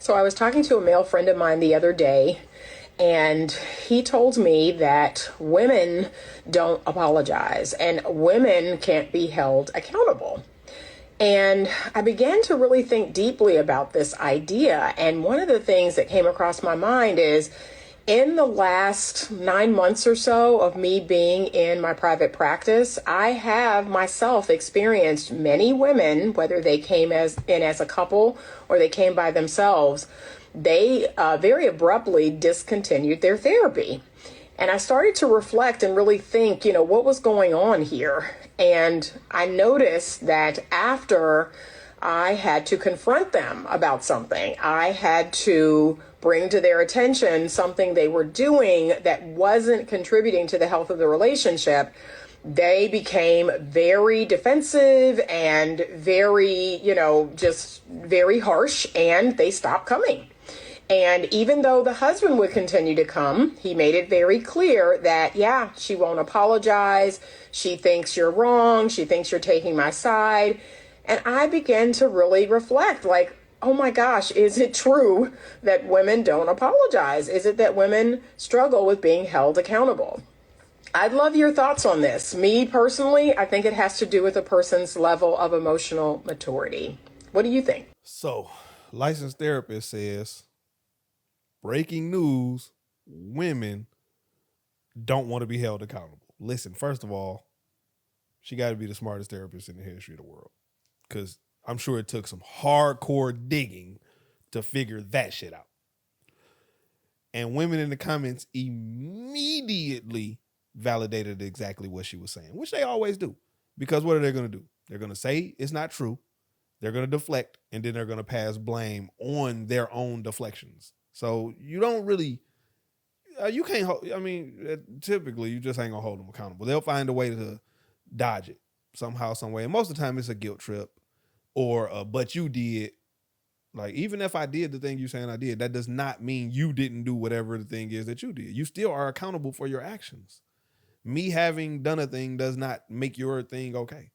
So I was talking to a male friend of mine the other day, and he told me that women don't apologize and women can't be held accountable. And I began to really think deeply about this idea. And one of the things that came across my mind is in the last 9 months or so of me being in my private practice, I have myself experienced many women, whether they came as a couple or they came by themselves, they very abruptly discontinued their therapy. And I started to reflect and really think, what was going on here? And I noticed that after I had to confront them about something, I had to bring to their attention something they were doing that wasn't contributing to the health of the relationship, they became very defensive and very, just very harsh, and they stopped coming. And even though the husband would continue to come, he made it very clear that, yeah, she won't apologize. She thinks you're wrong. She thinks you're taking my side. And I began to really reflect, like, oh my gosh, is it true that women don't apologize? Is it that women struggle with being held accountable? I'd love your thoughts on this. Me personally, I think it has to do with a person's level of emotional maturity. What do you think? So, licensed therapist says, breaking news, women don't want to be held accountable. Listen, first of all, she got to be the smartest therapist in the history of the world, because I'm sure it took some hardcore digging to figure that shit out. And women in the comments immediately validated exactly what she was saying, which they always do. Because what are they going to do? They're going to say it's not true. They're going to deflect, and then they're going to pass blame on their own deflections. So you don't really, you can't hold, typically you just ain't going to hold them accountable. They'll find a way to dodge it somehow, some way. And most of the time it's a guilt trip or but you did. Like, even if I did the thing you saying I did, that does not mean you didn't do whatever the thing is that you did. You still are accountable for your actions. Me having done a thing does not make your thing okay.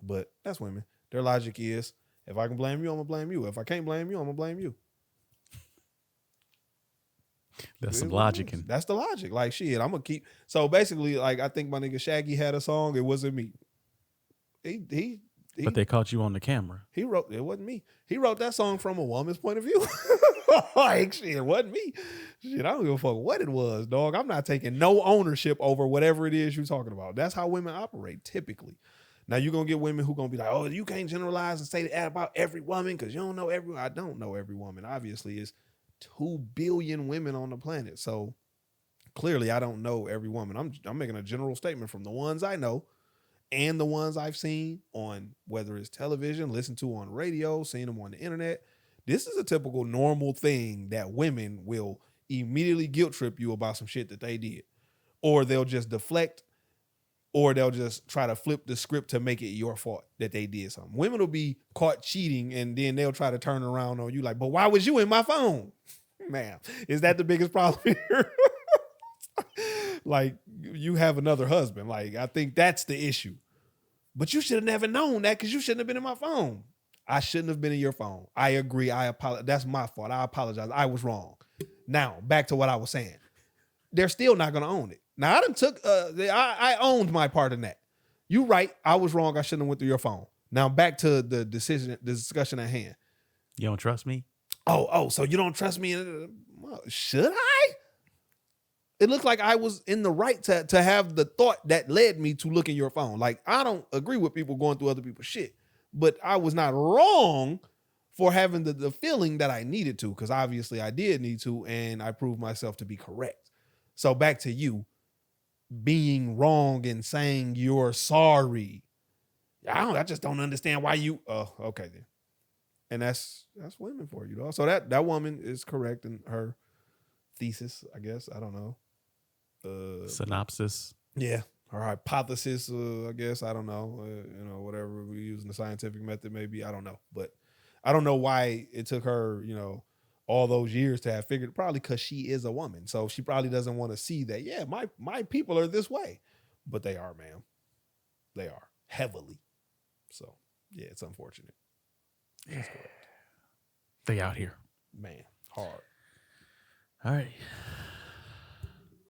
But that's women. Their logic is, if I can blame you, I'm going to blame you. If I can't blame you, I'm going to blame you. That's some logic. That's the logic. Like, shit, I'm going to keep. So basically, like, I think my nigga Shaggy had a song. It wasn't me. But they caught you on the camera. It wasn't me. He wrote that song from a woman's point of view. Like, shit, it wasn't me. Shit, I don't give a fuck what it was, dog. I'm not taking no ownership over whatever it is you're talking about. That's how women operate, typically. Now, you're going to get women who going to be like, oh, you can't generalize and say that about every woman because you don't know everyone. I don't know every woman. Obviously, it's 2 billion women on the planet. So, clearly, I don't know every woman. I'm making a general statement from the ones I know and the ones I've seen on, whether it's television, listened to on radio, seen them on the internet. This is a typical normal thing that women will immediately guilt trip you about some shit that they did. Or they'll just deflect, or they'll just try to flip the script to make it your fault that they did something. Women will be caught cheating, and then they'll try to turn around on you like, but why was you in my phone? Man, is that the biggest problem here? Like, you have another husband. Like, I think that's the issue. But you should have never known that because you shouldn't have been in my phone. I shouldn't have been in your phone. I agree. I apologize. That's my fault. I apologize. I was wrong. Now, back to what I was saying. They're still not going to own it. Now, I owned my part in that. You right. I was wrong. I shouldn't have went through your phone. Now, back to the discussion at hand. You don't trust me? Oh, so you don't trust me? Well, should I? It looked like I was in the right to have the thought that led me to look in your phone. Like, I don't agree with people going through other people's shit, but I was not wrong for having the feeling that I needed to, because obviously I did need to, and I proved myself to be correct. So back to you being wrong and saying you're sorry. I just don't understand why you. Oh, okay then. And that's women for you, though. So that woman is correct in her thesis, I guess. I don't know. Synopsis. Yeah, her hypothesis. I guess, I don't know. Whatever we use in the scientific method, maybe, I don't know. But I don't know why it took her, all those years to have figured. Probably because she is a woman, so she probably doesn't want to see that. Yeah, my people are this way, but they are, ma'am. They are heavily. So yeah, it's unfortunate. That's correct. They out here. Man, hard. All right.